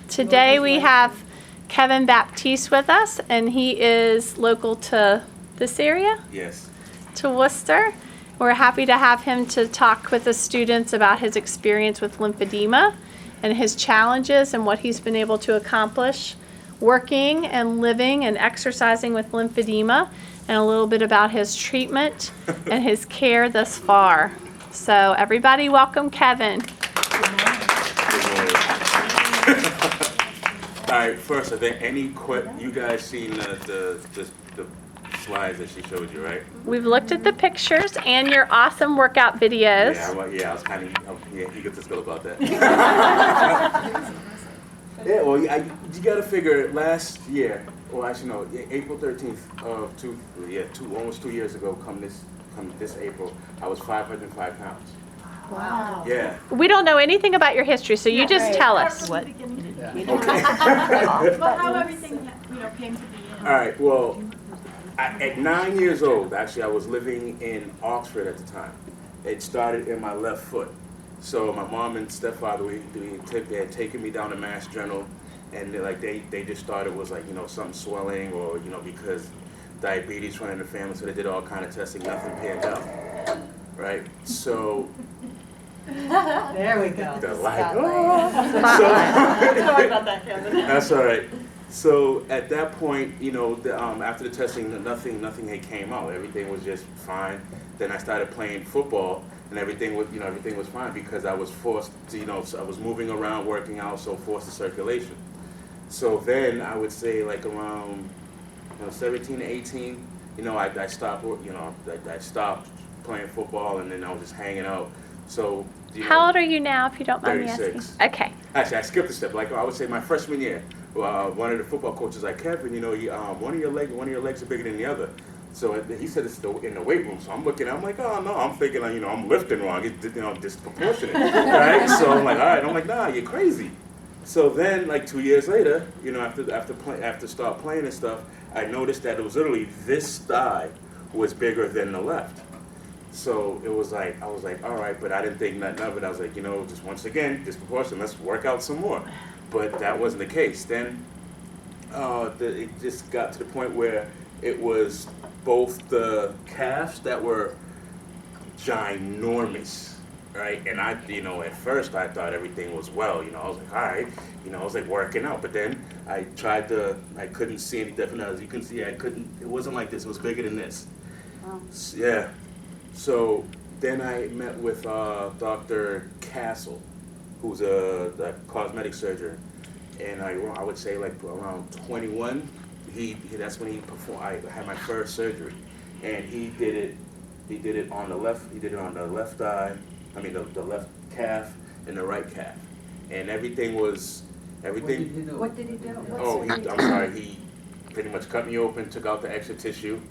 Today we have Kevin Baptiste with us, and he is local to this area? Yes. To Worcester. We're happy to have him to talk with the students about his experience with lymphedema and his challenges and what he's been able to accomplish working and living and exercising with lymphedema, and a little bit about his treatment and his care thus far. So everybody welcome Kevin. All right, first, are there any you guys seen the slides that she showed you, right? We've looked at the pictures and your awesome workout videos. Yeah, I was kind of eager to go about that. Yeah, well, you got to figure last year, or actually no, April 13th of almost 2 years ago, come this April, I was 505 pounds. Wow. Yeah. We don't know anything about your history, so you just tell us. What? Okay. Well, how everything came to be. All right, well, at 9 years old, actually, I was living in Oxford at the time. It started in my left foot. So my mom and stepfather, they had taken me down to Mass General, and they just thought it was something swelling, or because diabetes running in the family, so they did all kind of testing, nothing panned out, right? So There we go. the light. Sorry about that, Kevin. That's all right. So at that point, after the testing, nothing had came out. Everything was just fine. Then I started playing football, and everything was fine because I was forced to, so I was moving around, working out, so forced to circulation. So then I would say around 17 to 18, I stopped, I stopped playing football, and then I was just hanging out. So How old are you now, if you don't mind me 36. asking? Okay. Actually, I skipped a step. I would say my freshman year, one of the football coaches was like, Kevin, one of your legs are bigger than the other. So he said it's in the weight room. So I'm looking, I'm like, oh no, I'm thinking, I'm lifting wrong. It's disproportionate, right? So I'm like, all right. I'm like, nah, you're crazy. So then, 2 years later, after start playing and stuff, I noticed that it was literally this thigh was bigger than the left. So it was I was like, all right, but I didn't think nothing of it. I was like, just once again, disproportionate, let's work out some more. But that wasn't the case. Then it just got to the point where it was both the calves that were ginormous, right? And at first I thought everything was well, I was like, all right, I was working out. But then I couldn't see any different. As you can see, it wasn't like this, it was bigger than this. Wow. Yeah. So then I met with Dr. Castle, who's a cosmetic surgeon, and I would say around 21, that's when he performed. I had my first surgery, and he did it on the left. He did it on the left thigh. I mean the left calf and the right calf, and everything. What did he do? I'm sorry. He pretty much cut me open, took out the extra tissue.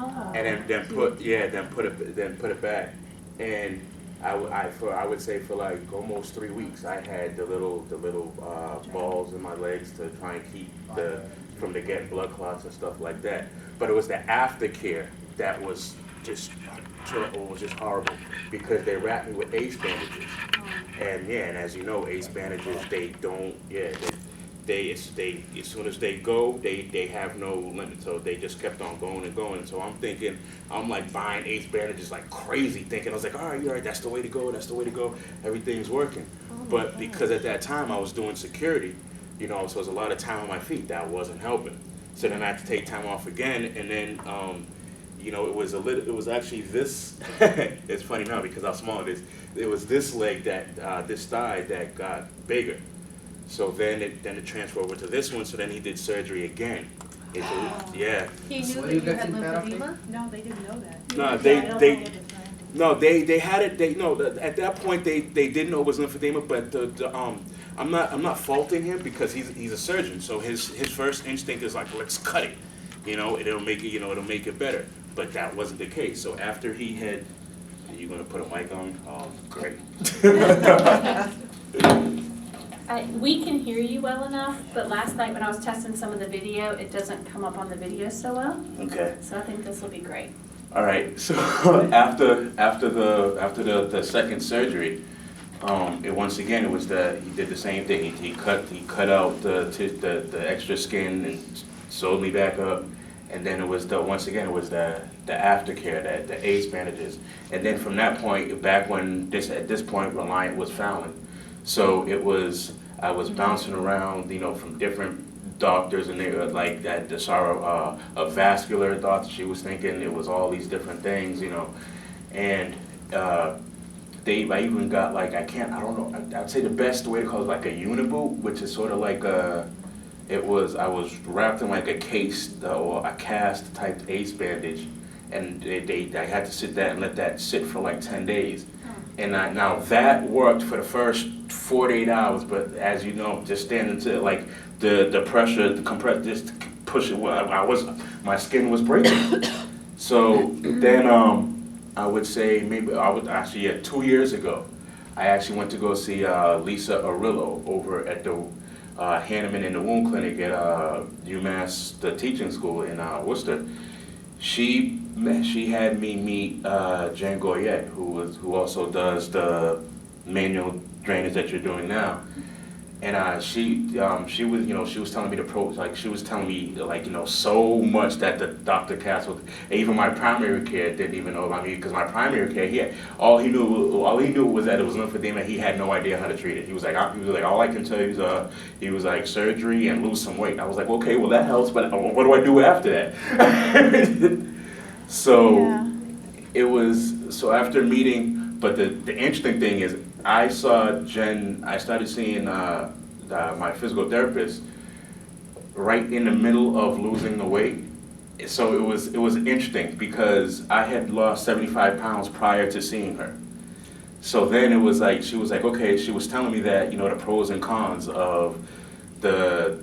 Oh. And then put it back, and I would say for almost 3 weeks I had the little balls in my legs to try and keep from getting blood clots and stuff like that. But it was the aftercare that was just horrible, because they wrapped me with ACE bandages, and as you know, ACE bandages as soon as they go, they have no limit. So they just kept on going and going. So I'm thinking, I'm buying ACE bandages like crazy, thinking, I was like, all right, that's the way to go, everything's working. But because at that time I was doing security, so it was a lot of time on my feet, that wasn't helping. So then I had to take time off again, and then it was actually this. It's funny now because how small it is. It was this leg this thigh that got bigger. So then it transferred over to this one. So then he did surgery again. Yeah. He knew that you had lymphedema? No, they didn't know that. No, they had it. At that point they didn't know it was lymphedema. But I'm not faulting him, because he's a surgeon. So his first instinct is let's cut it. It'll make it better. But that wasn't the case. So after he had, are you gonna put a mic on? Oh, great. We can hear you well enough, but last night when I was testing some of the video, it doesn't come up on the video so well. Okay. So I think this will be great. All right. So after the second surgery, And once again, it was he did the same thing. He cut out the extra skin and sewed me back up. And then it was once again it was the aftercare, the ace bandages. And then from that point, back when at this point Reliant was Fallon. So I was bouncing around, from different doctors, and they were like that. Saw a vascular doctor. She was thinking it was all these different things, and I even got like I don't know. I'd say the best way to call it like a uniboot, which is sort of like I was wrapped in like a case or a cast type ace bandage, and I had to let that sit for like 10 days. And now that worked for the first 48 hours, but as you know, just standing to like the pressure, the compress, just push it. My skin was breaking. So then I would say maybe 2 years ago, I actually went to go see Lisa Arillo over at the Hanneman in the Wound Clinic at UMass, the teaching school in Worcester. She had me meet Jen Goyette, who also does the manual drainage that you're doing now, and she was telling me she was telling me so much that the Dr. Castle, even my primary care didn't even know about me, because my primary care all he knew was that it was lymphedema. He had no idea how to treat it. He was like all I can tell you is he was like surgery and lose some weight. I was like, okay, well that helps, but what do I do after that? So it was after meeting, but the interesting thing is I started seeing my physical therapist right in the middle of losing the weight. So it was interesting because I had lost 75 pounds prior to seeing her. So then it was like, she was like, okay, she was telling me that, the pros and cons of the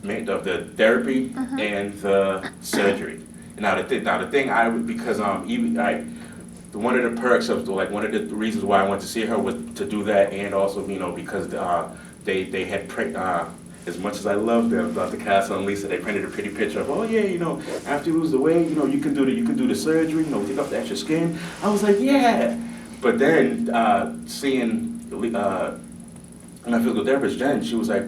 therapy and the surgery. Now the thing one of the perks of one of the reasons why I went to see her was to do that, and also because they had as much as I love them, Dr. Castle and Lisa, they printed a pretty picture of after you lose the weight, you can do the surgery, take off the extra skin. I was like, yeah, but then seeing my physical therapist Jen, she was like,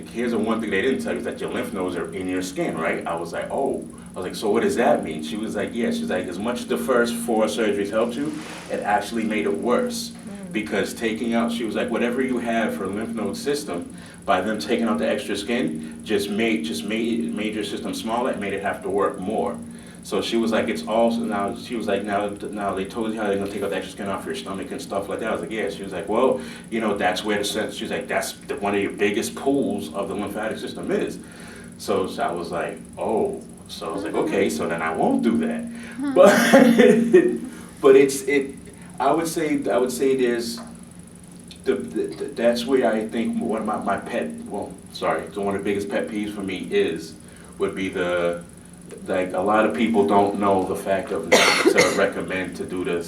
here's the one thing they didn't tell you, is that your lymph nodes are in your skin, right? I was like, oh. I was like, so what does that mean? She was like, yeah. She's like, as much as the first 4 surgeries helped you, it actually made it worse. Because taking out, she was like, whatever you have for a lymph node system, by them taking out the extra skin, just made your system smaller and made it have to work more. So she was like, it's also, now they told you how they're gonna take out the extra skin off your stomach and stuff like that. I was like, yeah. She was like, well, that's where she was like, that's one of your biggest pools of the lymphatic system is. So I was like, oh. So I was like, okay, so then I won't do that. But I would say there's that's where I think one of my one of the biggest pet peeves for me would be a lot of people don't know the fact of not to recommend to do the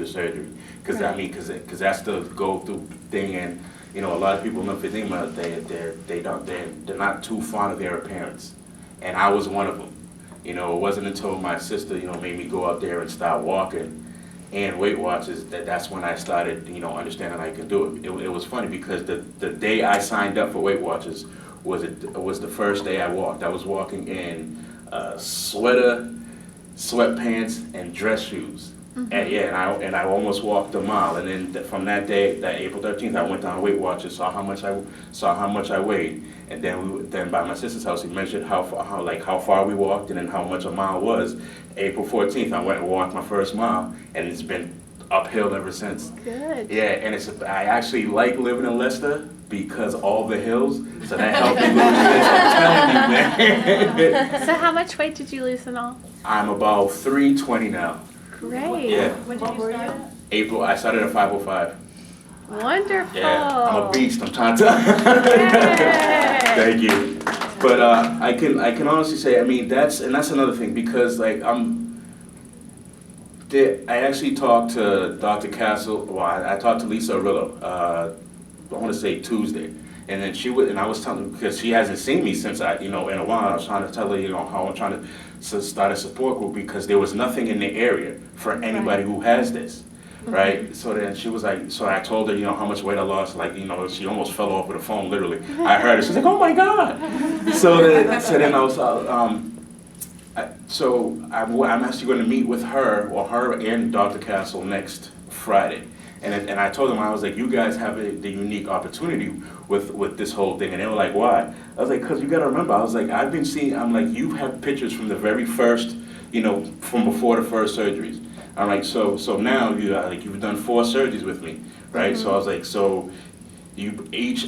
surgery, because because that's the go-through thing, and a lot of people with lymphedema, they're not too fond of their appearance. And I was one of them. It wasn't until my sister, made me go out there and start walking and Weight Watchers that's when I started, understanding I could do it. It was funny because the day I signed up for Weight Watchers was the first day I walked. I was walking in sweater, sweatpants, and dress shoes. And I almost walked a mile. And then from that day, that April 13th, I went down to Weight Watchers, saw how much I weighed. And then by my sister's house, he mentioned how far we walked and then how much a mile was. April 14th, I went and walked my first mile, and it's been uphill ever since. Good. Yeah, and I actually like living in Leicester because all the hills, so that helped me lose this. I'm telling you, man. So how much weight did you lose in all? I'm about 320 now. Great. Yeah. When did you start? April, I started at 505. Wonderful. Yeah, I'm a beast. I'm trying to. Thank you. But I can honestly say, that's another thing, because I actually talked to Dr. Castle. Well, I talked to Lisa Arillo. I want to say Tuesday, and then I was telling her, because she hasn't seen me since in a while. I was trying to tell her, how I'm trying to start a support group, because there was nothing in the area for anybody who has this. right? So then she was like, so I told her, how much weight I lost, like, she almost fell off with the phone, literally. I heard it, she's like, oh my God. So then I was, I'm actually going to meet with her and Dr. Castle next Friday. And I told them, I was like, you guys have the unique opportunity with this whole thing. And they were like, why? I was like, because you got to remember, I was like, I'm like, you have pictures from the very first, from before the first surgeries. I'm like, so now you've done 4 surgeries with me, right? So I was like, so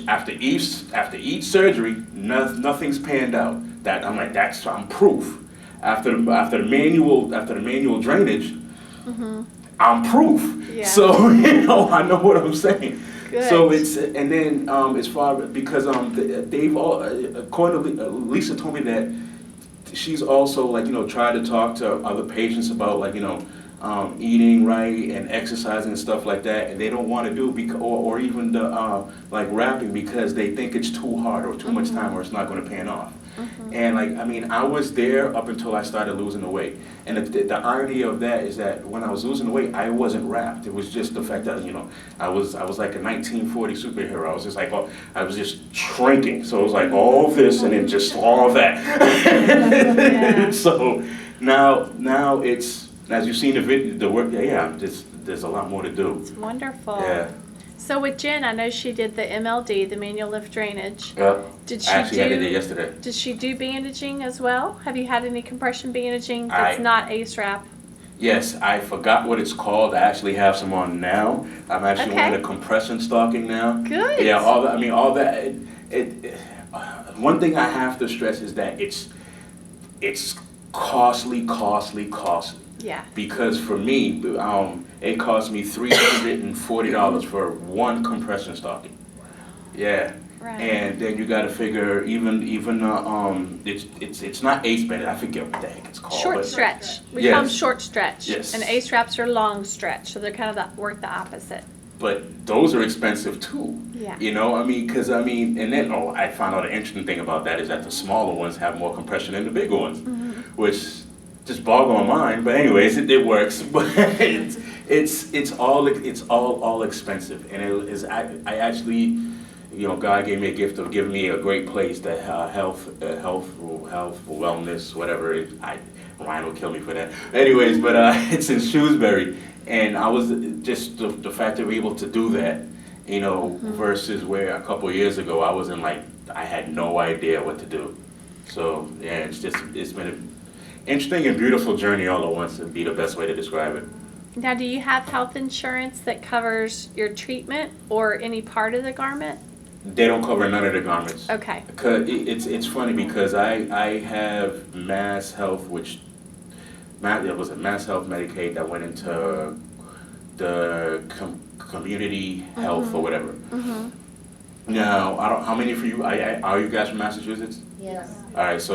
after each surgery, nothing's panned out. I'm like, I'm proof. After the manual drainage, I'm proof. Yeah. So I know what I'm saying. Good. So and then as far because they've all according to Lisa told me that she's also tried to talk to other patients about eating right and exercising and stuff like that, and they don't want to do or even the wrapping because they think it's too hard or too much time or it's not going to pan off. And I was there up until I started losing the weight. And the irony of that is that when I was losing the weight, I wasn't wrapped. It was just the fact that I was like a 1940 superhero. I was just I was just shrinking. So it was like all this and then just all that. Yeah. So now it's, as you've seen the video, the work. There's a lot more to do. It's wonderful. Yeah. So with Jen, I know she did the M.L.D, the manual lymph drainage. Yep. Did she Actually, I did it yesterday. Did she do bandaging as well? Have you had any compression bandaging that's not ACE wrap? Yes, I forgot what it's called. I actually have some on now. I'm actually wearing a compression stocking now. Good. Yeah, all that. One thing I have to stress is that it's costly. Yeah. Because for me, it cost me $340 for one compression stocking. Yeah. Right. And then you got to figure even it's not ACE banded. I forget what the heck it's called. Short stretch. We call them short stretch. Yes. And ACE wraps are long stretch, so they're kind of work the opposite. But those are expensive too. Yeah. And then I found out an interesting thing about that is that the smaller ones have more compression than the bigger ones, which just boggle my mind. But anyways, it works. But it's all expensive, and it is. I actually, God gave me a gift of giving me a great place that health, wellness, whatever. Ryan will kill me for that. Anyways, but it's in Shrewsbury. And I was just the fact that we're able to do that, versus where a couple of years ago I was I had no idea what to do. So yeah, it's been an interesting and beautiful journey all at once, would be the best way to describe it. Now, do you have health insurance that covers your treatment or any part of the garment? They don't cover none of the garments. Okay. Because it's funny because I have Mass Health, which it was a Mass Health Medicaid that went into the community health or whatever. Now, how many of you are you guys from Massachusetts? Yes. All right,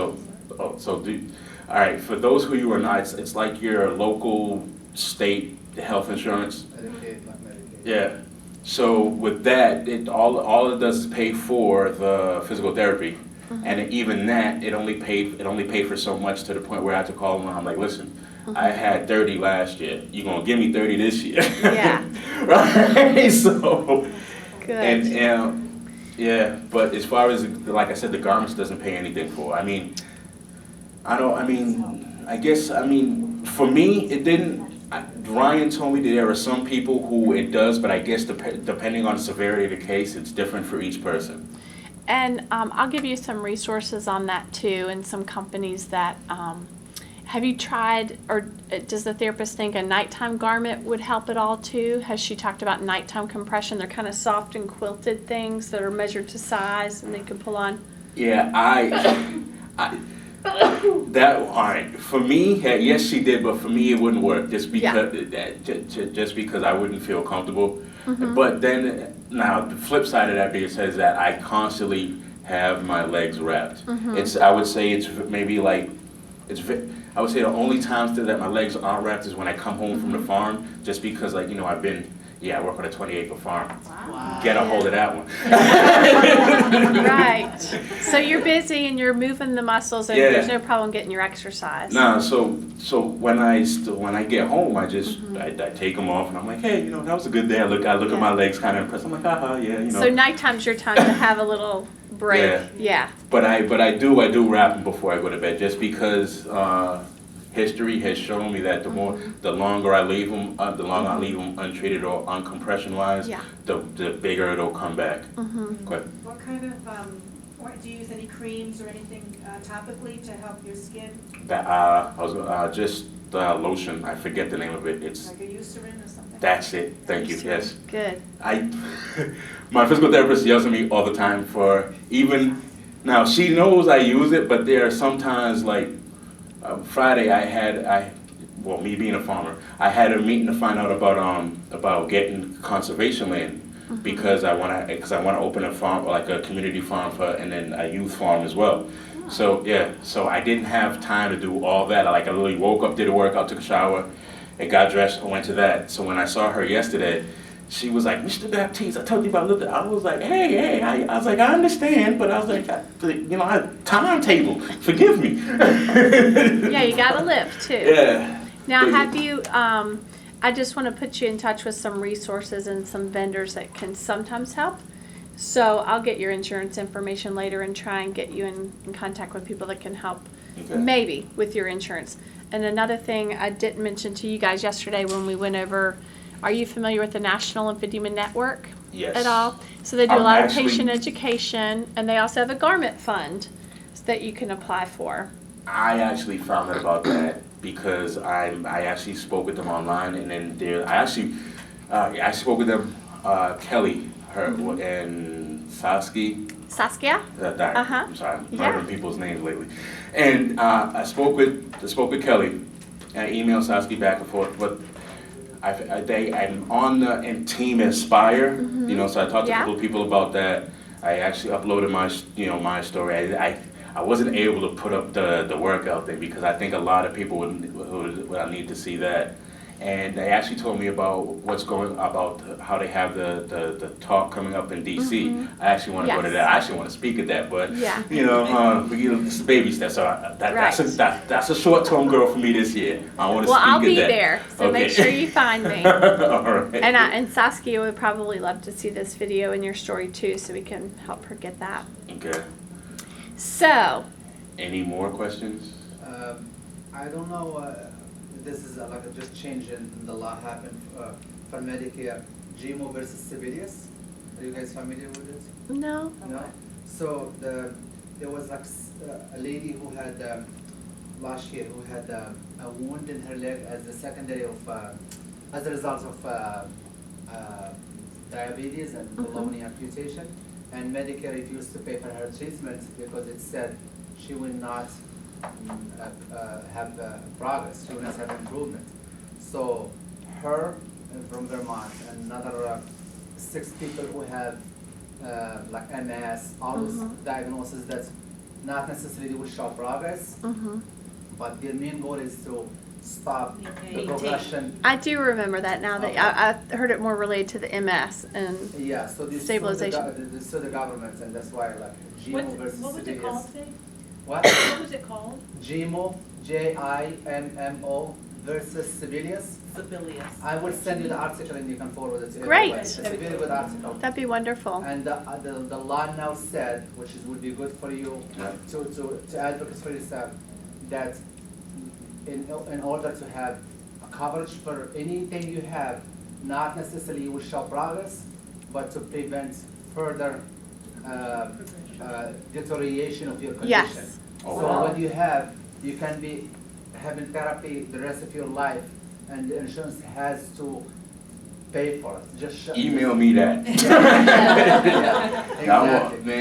all right, for those who you are not, it's like your local state health insurance. Medicaid, not Medicaid. Yeah. So with that, all it does is pay for the physical therapy, and even that, it only paid for so much, to the point where I had to call them and I'm like, listen, I had 30 last year. You're gonna give me 30 this year. Yeah. Right. So. Good. And yeah, but as far as, like I said, the garments doesn't pay anything for. I guess for me it didn't. Ryan told me that there are some people who it does, but I guess depending on the severity of the case, it's different for each person. And I'll give you some resources on that too, and some companies that, have you tried, or does the therapist think a nighttime garment would help at all too? Has she talked about nighttime compression? They're kind of soft and quilted things that are measured to size and they can pull on. Yeah, all right. For me, yes, she did, but for me, it wouldn't work just because I wouldn't feel comfortable. But then, now the flip side of that being said is that I constantly have my legs wrapped. I would say the only times that my legs aren't wrapped is when I come home from the farm, just because I've been Yeah, I work on a 20-acre farm. Wow. Get a hold of that one. Right. So you're busy and you're moving the muscles, and Yeah. there's no problem getting your exercise. Nah, so when I get home, I just I take them off and I'm like, hey, that was a good day. I look at my legs, kind of impressed. I'm like, yeah, So nighttime's your time to have a little break. Yeah. But I do wrap them before I go to bed, just because history has shown me that the longer I leave them, untreated or uncompression wise, the bigger it'll come back. But What kind of, or do you use any creams or anything topically to help your skin? that just lotion. I forget the name of it. It's Like a Eucerin or something? that's it. Thank you. Yes. Good. My physical therapist yells at me all the time for even now. She knows I use it, but there are sometimes like Friday me being a farmer, I had a meeting to find out about getting conservation land because I want to open a farm, like a community farm and then a youth farm as well. So I didn't have time to do all that. I literally woke up, did a workout, took a shower, and got dressed and went to that. So when I saw her yesterday, she was like, Mr. Baptiste, I told you about Lymphedema. I was like, hey, I was like, I understand, but I was like, timetable, forgive me. Yeah, you gotta live too. Yeah. Now, have you, I just want to put you in touch with some resources and some vendors that can sometimes help. So I'll get your insurance information later and try and get you in contact with people that can help, maybe, with your insurance. And another thing I didn't mention to you guys yesterday when we went over, are you familiar with the National Lymphedema Network? Yes. At all? So they do a lot of patient education, and they also have a garment fund that you can apply for. I actually found out about that because I actually spoke with them online, and then I spoke with them, Kelly, and Saskia? I'm sorry, I'm remembering people's names lately. And I spoke with Kelly, and I emailed Saskia back and forth, but I'm on the Team Inspire, so I talked to a couple of people about that. I actually uploaded my story. I wasn't able to put up the workout thing because I think a lot of people would need to see that. And they actually told me about how they have the talk coming up in DC. I actually want to go to that. I actually want to speak at that, but it's baby steps. So that's a short-term goal for me this year. I want to speak at that. Well, I'll be there, so make sure you find me. All right. And Saskia would probably love to see this video and your story too, so we can help her get that. Okay. So. Any more questions? I don't know. This is like a just change in the law happened for Medicare. GMO versus Sibelius. Are you guys familiar with it? No. No. So there was like a lady who had last year who had a wound in her leg as a secondary of as a result of diabetes and bologna amputation, and Medicare refused to pay for her treatment because it said she will not have progress, she will not have improvement. So her from Vermont and another 6 people who have like MS, all those diagnoses that not necessarily will show progress, but their main goal is to stop the progression. I do remember that now that I heard it more related to the MS and so this stabilization. This the government, and that's why like GMO versus What was it called, Dave? What? What was it called? GMO, JIMMO versus Sibelius. Sibelius. I will send you the article and you can forward it to Great. everybody. It's a very good article. That'd be wonderful. And the law now said, which would be good for you to advocate for yourself, that in order to have a coverage for anything you have, not necessarily you will show progress, but to prevent further deterioration of your condition. Yes. So what you can be having therapy the rest of your life, and the insurance has to pay for it. Just email me that. Exactly.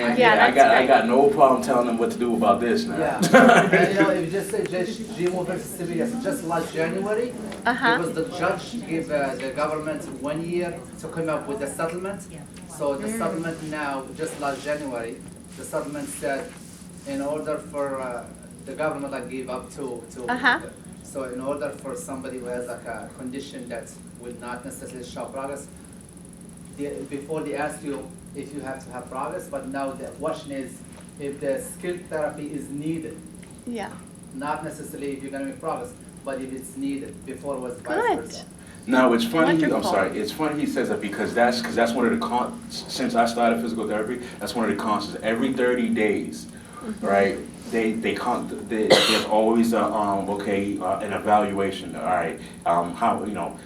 I got no problem telling them what to do about this now. Yeah. And if you just say GMO versus Sibelius, just last January, because the judge gave the government 1 year to come up with a settlement. So the settlement now, just last January, the settlement said in order for the government gave up to so in order for somebody who has like a condition that will not necessarily show progress, before they ask you if you have to have progress, but now the question is if the skilled therapy is needed. Yeah. Not necessarily if you're gonna make progress, but if it's needed. Before it was vice Good. versa. No, it's funny. Wonderful. I'm sorry. It's funny he says that because that's one of the since I started physical therapy, that's one of the constants. Every 30 days, right? There's always an evaluation. All right, how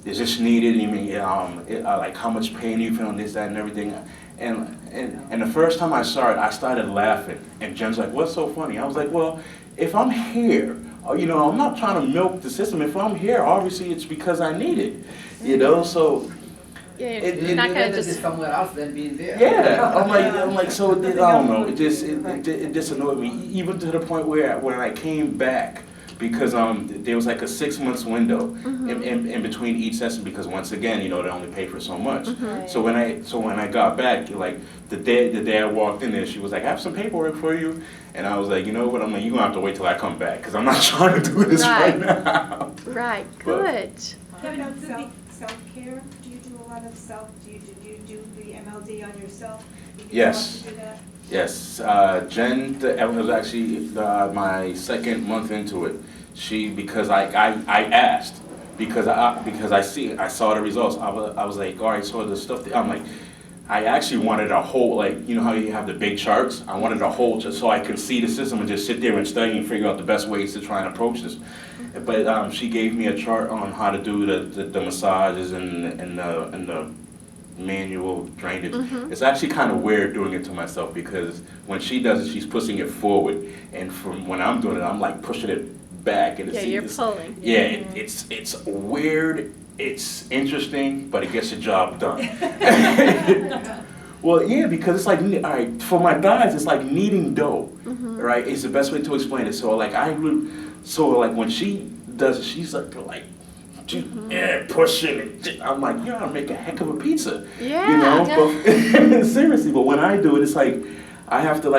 is this needed? You mean like how much pain you feeling, this, that, and everything. And the first time I saw it, I started laughing. And Jen's like, "What's so funny?" I was like, "Well, if I'm here, I'm not trying to milk the system. If I'm here, obviously it's because I need it, So Yeah, It- you're not gonna It's just. somewhere else than being there. yeah, I'm like, so I don't know. It just annoyed me, even to the point where when I came back, because there was like a 6 months window in between each session, because once again, they only pay for so much. So when I got back, like the day I walked in there, she was like, "I have some paperwork for you," and I was like, "You know what? I'm like, you're gonna have to wait till I come back, because I'm not trying to do this right now." Right. But- Good. Kevin, self-care, do you do a lot of do you do the M.L.D. on yourself? Do you Yes. want to do that? Yes, Jen, it was actually my second month into it. Because I asked, because I saw the results. I was like, all right, so the stuff I'm like, I actually wanted a whole, like, how you have the big charts? I wanted a whole, just so I could see the system and just sit there and study and figure out the best ways to try and approach this. But she gave me a chart on how to do the massages and the manual drainage. It's actually kind of weird doing it to myself, because when she does it, she's pushing it forward, and from when I'm doing it, I'm like pushing it back. And Yeah, you're pulling. Yeah, it's weird. It's interesting, but it gets the job done. Well, yeah, because it's like, all right, for my guys, it's like kneading dough, right? It's the best way to explain it. So like when she does it, she's like pushing it. I'm like, you're gonna make a heck of a pizza. Yeah. But seriously, but when I do it, it's like I have to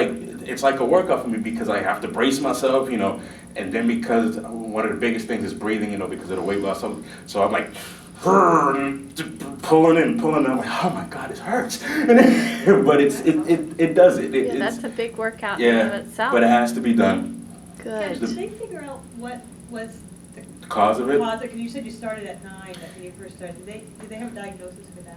it's like a workout for me, because I have to brace myself, and then because one of the biggest things is breathing, because of the weight loss. So I'm like pulling in. I'm like, oh my God, it hurts. But it does it. Yeah, that's a big workout in Yeah, and of itself. but it has to be done. Good. Did they figure out what was the Cause of it? cause? Because you said you started at 9 when you first started. Did they have a diagnosis for that?